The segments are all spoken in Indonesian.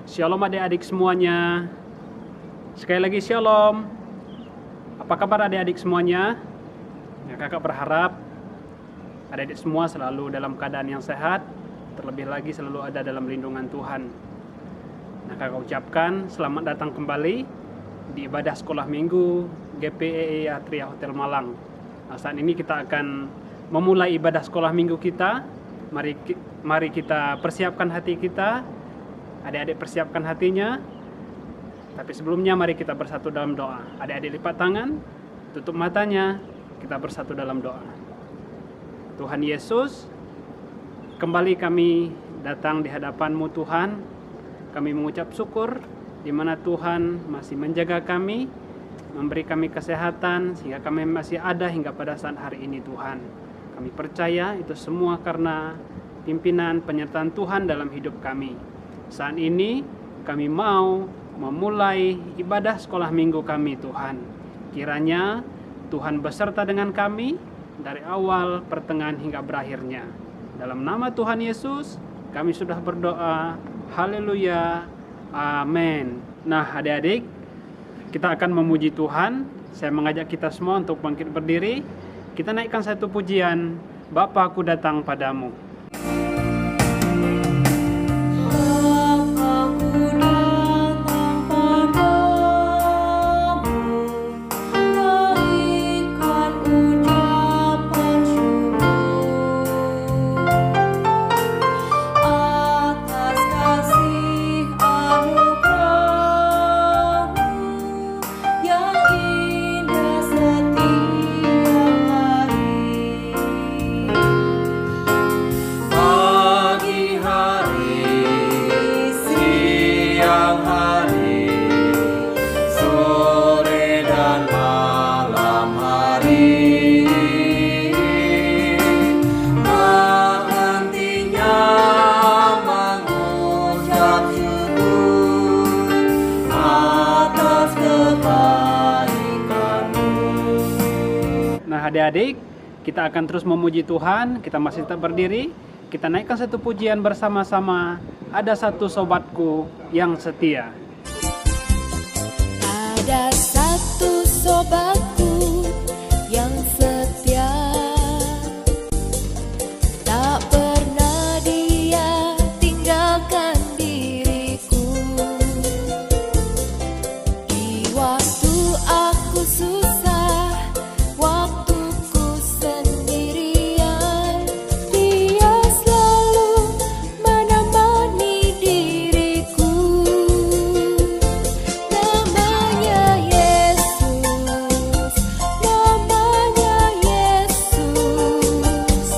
Shalom adik-adik semuanya. Sekali lagi shalom. Apa kabar adik-adik semuanya? Ya, kakak berharap adik-adik semua selalu dalam keadaan yang sehat, terlebih lagi selalu ada dalam lindungan Tuhan. Nah, kakak ucapkan selamat datang kembali di ibadah sekolah minggu GPEE Atria Hotel Malang. Nah, saat ini kita akan memulai ibadah sekolah minggu kita. Mari kita persiapkan hati kita. Adik-adik persiapkan hatinya. Tapi sebelumnya mari kita bersatu dalam doa. Adik-adik lipat tangan, tutup matanya, kita bersatu dalam doa. Tuhan Yesus, kembali kami datang di hadapan-Mu Tuhan. Kami mengucap syukur di mana Tuhan masih menjaga kami, memberi kami kesehatan sehingga kami masih ada hingga pada saat hari ini Tuhan. Kami percaya itu semua karena pimpinan penyertaan Tuhan dalam hidup kami. Saat ini kami mau memulai ibadah sekolah minggu kami Tuhan. Kiranya Tuhan beserta dengan kami dari awal, pertengahan hingga berakhirnya. Dalam nama Tuhan Yesus kami sudah berdoa. Haleluya. Amin. Nah adik-adik, kita akan memuji Tuhan. Saya mengajak kita semua untuk bangkit berdiri. Kita naikkan satu pujian, Bapa aku datang padamu. Adik-adik, kita akan terus memuji Tuhan. Kita masih tetap berdiri. Kita naikkan satu pujian bersama-sama. Ada satu sobatku yang setia. Ada satu sobatku yang setia, tak pernah dia tinggalkan diriku. Di waktu aku susah, waktuku sendirian, dia selalu menemani diriku. Namanya Yesus, namanya Yesus,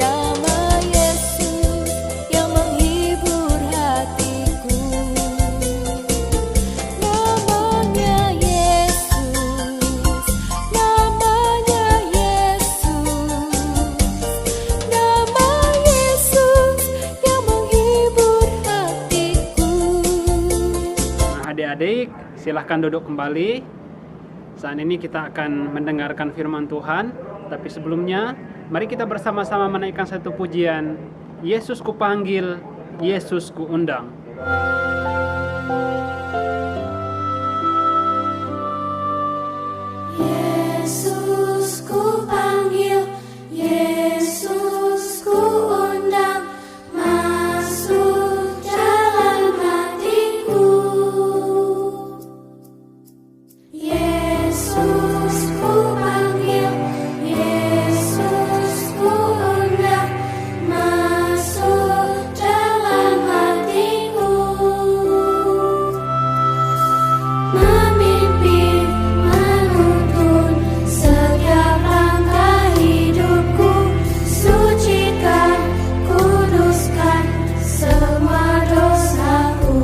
nama Yesus yang menghibur hatiku. Namanya Yesus, namanya Yesus, nama Yesus yang menghibur hatiku. Nah, adik-adik, silahkan duduk kembali. Saat ini kita akan mendengarkan firman Tuhan. Tapi sebelumnya, mari kita bersama-sama menaikkan satu pujian. Yesus ku panggil, Yesus ku undang. Yesus ku panggil, Yesus ku undang, masuk dalam hatiku. Yesus ku panggil, Yesus ku undang, masuk dalam hatiku. Memimpin, menuntun setiap langkah hidupku, sucikan, kuduskan semua dosaku.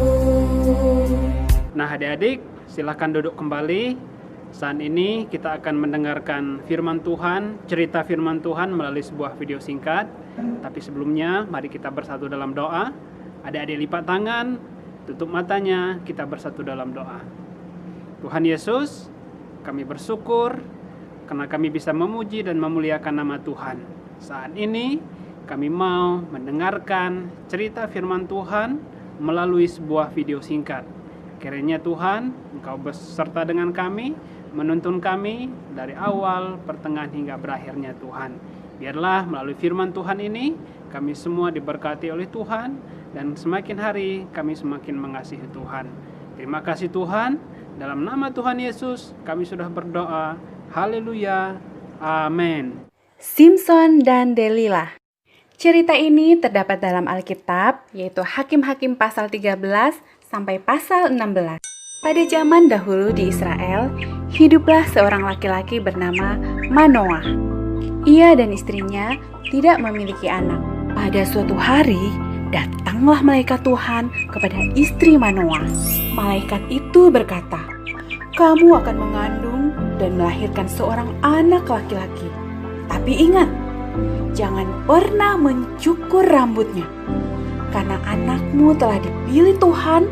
Nah adik-adik, silahkan duduk kembali. Saat ini kita akan mendengarkan firman Tuhan, cerita firman Tuhan melalui sebuah video singkat. Tapi sebelumnya, mari kita bersatu dalam doa. Adik-adik lipat tangan, tutup matanya, kita bersatu dalam doa. Tuhan Yesus, kami bersyukur karena kami bisa memuji dan memuliakan nama Tuhan. Saat ini kami mau mendengarkan cerita firman Tuhan melalui sebuah video singkat. Kiranya Tuhan, Engkau beserta dengan kami, menuntun kami dari awal, pertengahan hingga berakhirnya Tuhan. Biarlah melalui firman Tuhan ini, kami semua diberkati oleh Tuhan, dan semakin hari kami semakin mengasihi Tuhan. Terima kasih Tuhan, dalam nama Tuhan Yesus kami sudah berdoa. Haleluya, amin. Simson dan Delila. Cerita ini terdapat dalam Alkitab, yaitu Hakim-Hakim pasal 13 sampai pasal 16. Pada zaman dahulu di Israel, hiduplah seorang laki-laki bernama Manoah. Ia dan istrinya tidak memiliki anak. Pada suatu hari, datanglah malaikat Tuhan kepada istri Manoah. Malaikat itu berkata, "Kamu akan mengandung dan melahirkan seorang anak laki-laki. Tapi ingat, jangan pernah mencukur rambutnya, karena anakmu telah dipilih Tuhan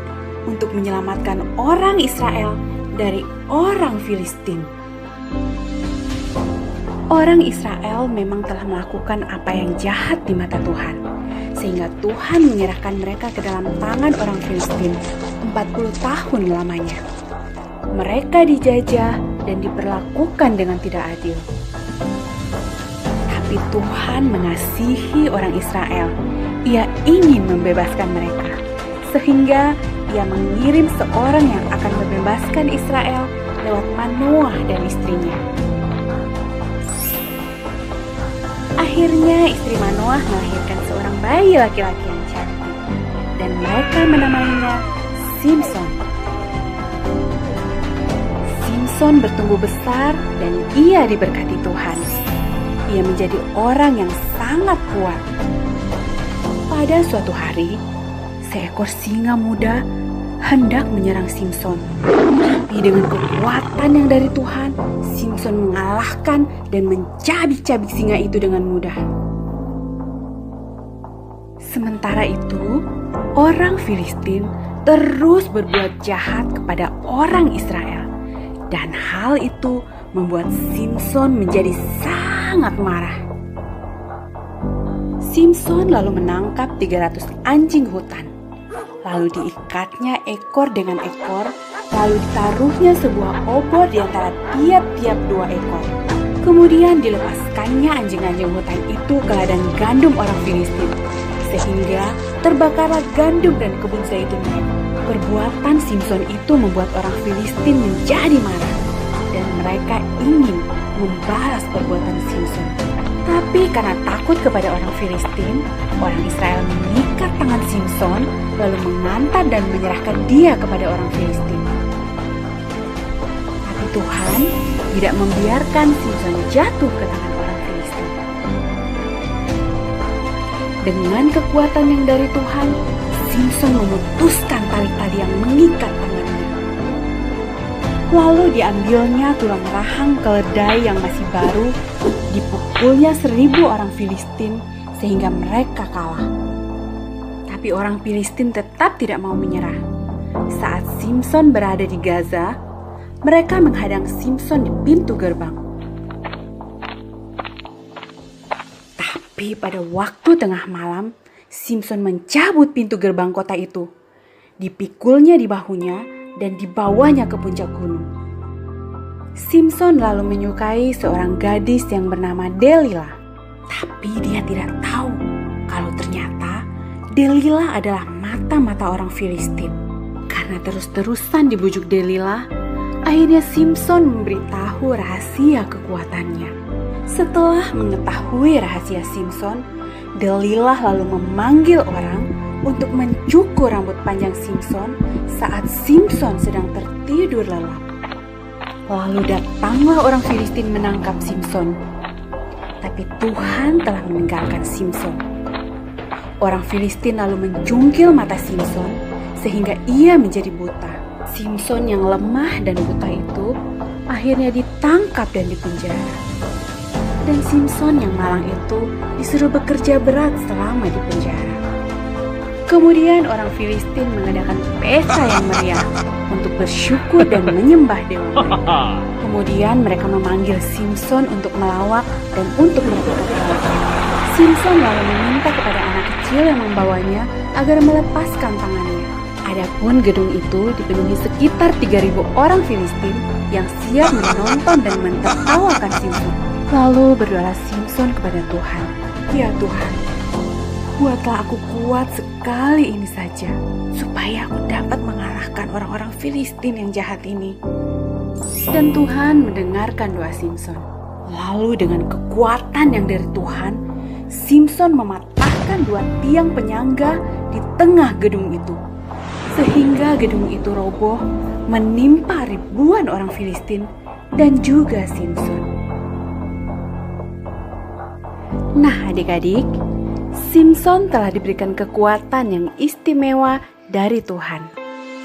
untuk menyelamatkan orang Israel dari orang Filistin." Orang Israel memang telah melakukan apa yang jahat di mata Tuhan, sehingga Tuhan menyerahkan mereka ke dalam tangan orang Filistin 40 tahun lamanya. Mereka dijajah dan diperlakukan dengan tidak adil. Tapi Tuhan mengasihi orang Israel. Ia ingin membebaskan mereka, sehingga Ia mengirim seorang yang akan membebaskan Israel lewat Manoah dan istrinya. Akhirnya istri Manoah melahirkan seorang bayi laki-laki yang cantik, dan mereka menamainya Simson. Simson bertumbuh besar dan ia diberkati Tuhan. Ia menjadi orang yang sangat kuat. Pada suatu hari, seekor singa muda hendak menyerang Simson. Tapi dengan kekuatan yang dari Tuhan, Simson mengalahkan dan mencabik-cabik singa itu dengan mudah. Sementara itu, orang Filistin terus berbuat jahat kepada orang Israel. Dan hal itu membuat Simson menjadi sangat marah. Simson lalu menangkap 300 anjing hutan. Lalu diikatnya ekor dengan ekor, lalu ditaruhnya sebuah obor di antara tiap-tiap 2 ekor. Kemudian dilepaskannya anjing-anjing hutan itu ke ladang gandum orang Filistin, sehingga terbakarlah gandum dan kebun zaitun mereka. Perbuatan Simson itu membuat orang Filistin menjadi marah, dan mereka ingin membalas perbuatan Simson. Tapi karena takut kepada orang Filistin, orang Israel mengikat tangan Simson, lalu mengantar dan menyerahkan dia kepada orang Filistin. Tapi Tuhan tidak membiarkan Simson jatuh ke tangan orang Filistin. Dengan kekuatan yang dari Tuhan, Simson memutuskan tali-tali yang mengikat tangannya. Lalu diambilnya tulang rahang keledai yang masih baru, dipukulnya 1000 orang Filistin sehingga mereka kalah. Tapi orang Filistin tetap tidak mau menyerah. Saat Simson berada di Gaza, mereka menghadang Simson di pintu gerbang. Tapi pada waktu tengah malam, Simson mencabut pintu gerbang kota itu. Dipikulnya di bahunya dan dibawanya ke puncak gunung. Simson lalu menyukai seorang gadis yang bernama Delila. Tapi dia tidak tahu kalau ternyata Delila adalah mata-mata orang Filistin. Karena terus-terusan dibujuk Delila, akhirnya Simson memberitahu rahasia kekuatannya. Setelah mengetahui rahasia Simson, Delila lalu memanggil orang untuk mencukur rambut panjang Simson saat Simson sedang tertidur lelap. Lalu datanglah orang Filistin menangkap Simson. Tapi Tuhan telah meninggalkan Simson. Orang Filistin lalu mencungkil mata Simson sehingga ia menjadi buta. Simson yang lemah dan buta itu akhirnya ditangkap dan dipenjara. Dan Simson yang malang itu disuruh bekerja berat selama di penjara. Kemudian orang Filistin mengadakan pesta yang meriah untuk bersyukur dan menyembah dewa mereka. Kemudian mereka memanggil Simson untuk melawak dan untuk melakukan hal. Simson lalu meminta kepada anak kecil kecil yang membawanya agar melepaskan tangannya. Adapun gedung itu dipenuhi sekitar 3.000 orang Filistin yang siap menonton dan menertawakan Simson. Lalu berdoa Simson kepada Tuhan, "Ya Tuhan, buatlah aku kuat sekali ini saja, supaya aku dapat mengalahkan orang-orang Filistin yang jahat ini." Dan Tuhan mendengarkan doa Simson. Lalu dengan kekuatan yang dari Tuhan, Simson mematahkan 2 tiang penyangga di tengah gedung itu, sehingga gedung itu roboh menimpa ribuan orang Filistin dan juga Simson. Nah adik-adik, Simson telah diberikan kekuatan yang istimewa dari Tuhan.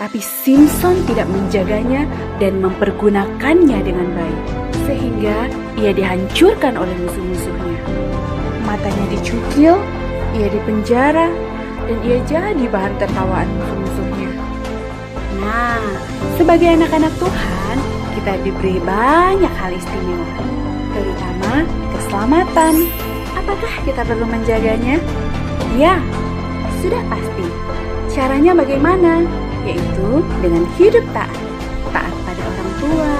Tapi Simson tidak menjaganya dan mempergunakannya dengan baik, sehingga ia dihancurkan oleh musuh-musuhnya. Matanya dicukil, ia dipenjara, dan ia jadi bahan tertawaan musuh-musuhnya. Nah, sebagai anak-anak Tuhan, kita diberi banyak hal istimewa, terutama keselamatan. Apakah kita perlu menjaganya? Ya, sudah pasti. Caranya bagaimana? Yaitu dengan hidup taat. Taat pada orang tua,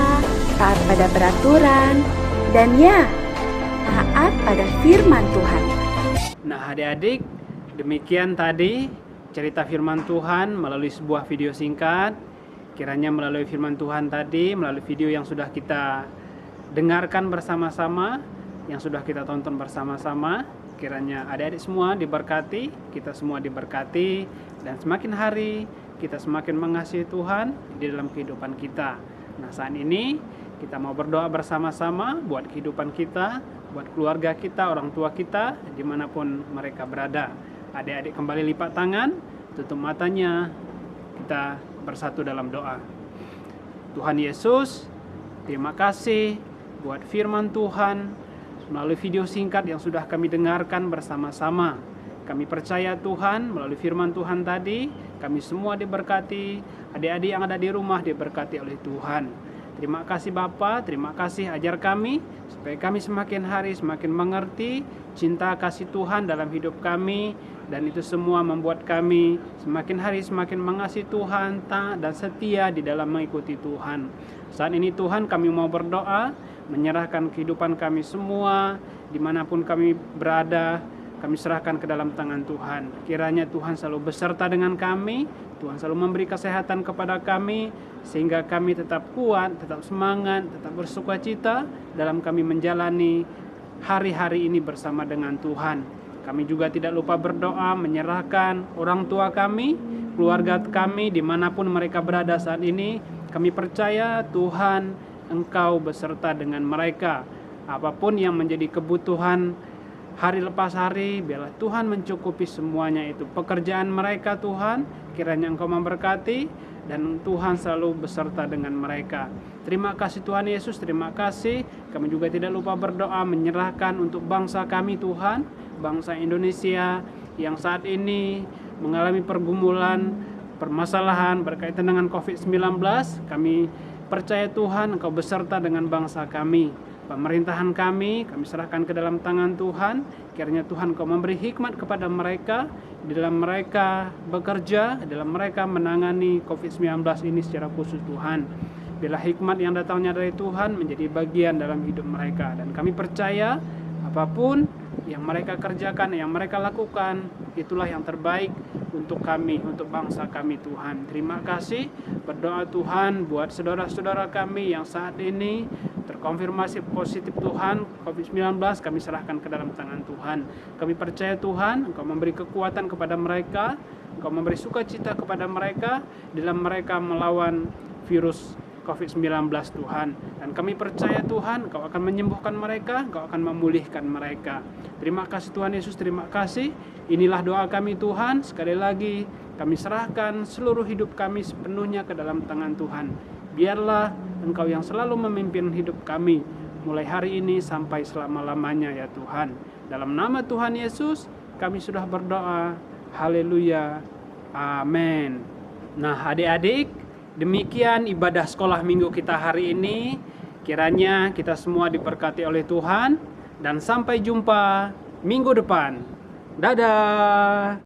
taat pada peraturan, dan ya, taat pada firman Tuhan. Nah adik-adik, demikian tadi cerita firman Tuhan melalui sebuah video singkat. Kiranya melalui firman Tuhan tadi, melalui video yang sudah kita dengarkan bersama-sama, yang sudah kita tonton bersama-sama, kiranya adik-adik semua diberkati, kita semua diberkati, dan semakin hari kita semakin mengasihi Tuhan di dalam kehidupan kita. Nah saat ini kita mau berdoa bersama-sama buat kehidupan kita, buat keluarga kita, orang tua kita, dimanapun mereka berada. Adik-adik kembali lipat tangan, tutup matanya, kita bersatu dalam doa. Tuhan Yesus, terima kasih buat firman Tuhan melalui video singkat yang sudah kami dengarkan bersama-sama. Kami percaya Tuhan, melalui firman Tuhan tadi, kami semua diberkati, adik-adik yang ada di rumah diberkati oleh Tuhan. Terima kasih Bapa, terima kasih ajar kami, supaya kami semakin hari semakin mengerti cinta kasih Tuhan dalam hidup kami, dan itu semua membuat kami semakin hari semakin mengasihi Tuhan, taat dan setia di dalam mengikuti Tuhan. Saat ini Tuhan kami mau berdoa, menyerahkan kehidupan kami semua, dimanapun kami berada, kami serahkan ke dalam tangan Tuhan. Kiranya Tuhan selalu beserta dengan kami, Tuhan selalu memberi kesehatan kepada kami, sehingga kami tetap kuat, tetap semangat, tetap bersukacita dalam kami menjalani hari-hari ini bersama dengan Tuhan. Kami juga tidak lupa berdoa, menyerahkan orang tua kami, keluarga kami, dimanapun mereka berada saat ini. Kami percaya Tuhan, Engkau beserta dengan mereka. Apapun yang menjadi kebutuhan hari lepas hari, biarlah Tuhan mencukupi semuanya itu. Pekerjaan mereka Tuhan, kiranya Engkau memberkati, dan Tuhan selalu beserta dengan mereka. Terima kasih Tuhan Yesus, terima kasih. Kami juga tidak lupa berdoa, menyerahkan untuk bangsa kami Tuhan, bangsa Indonesia yang saat ini mengalami pergumulan, permasalahan berkaitan dengan COVID-19. Kami percaya Tuhan, Engkau beserta dengan bangsa kami. Pemerintahan kami serahkan ke dalam tangan Tuhan. Kiranya Tuhan Kau memberi hikmat kepada mereka, di dalam mereka bekerja, dalam mereka menangani COVID-19 ini secara khusus Tuhan. Bila hikmat yang datangnya dari Tuhan menjadi bagian dalam hidup mereka. Dan kami percaya apapun yang mereka kerjakan, yang mereka lakukan, itulah yang terbaik untuk kami, untuk bangsa kami Tuhan. Terima kasih. Berdoa Tuhan buat saudara-saudara kami yang saat ini terkonfirmasi positif Tuhan COVID-19, kami serahkan ke dalam tangan Tuhan. Kami percaya Tuhan, Engkau memberi kekuatan kepada mereka, Engkau memberi sukacita kepada mereka dalam mereka melawan virus COVID-19 Tuhan. Dan kami percaya Tuhan, Engkau akan menyembuhkan mereka, Engkau akan memulihkan mereka. Terima kasih Tuhan Yesus, terima kasih. Inilah doa kami Tuhan. Sekali lagi kami serahkan seluruh hidup kami sepenuhnya ke dalam tangan Tuhan. Biarlah Engkau yang selalu memimpin hidup kami, mulai hari ini sampai selama-lamanya ya Tuhan. Dalam nama Tuhan Yesus, kami sudah berdoa. Haleluya. Amin. Nah adik-adik, demikian ibadah sekolah minggu kita hari ini. Kiranya kita semua diberkati oleh Tuhan. Dan sampai jumpa minggu depan. Dadah.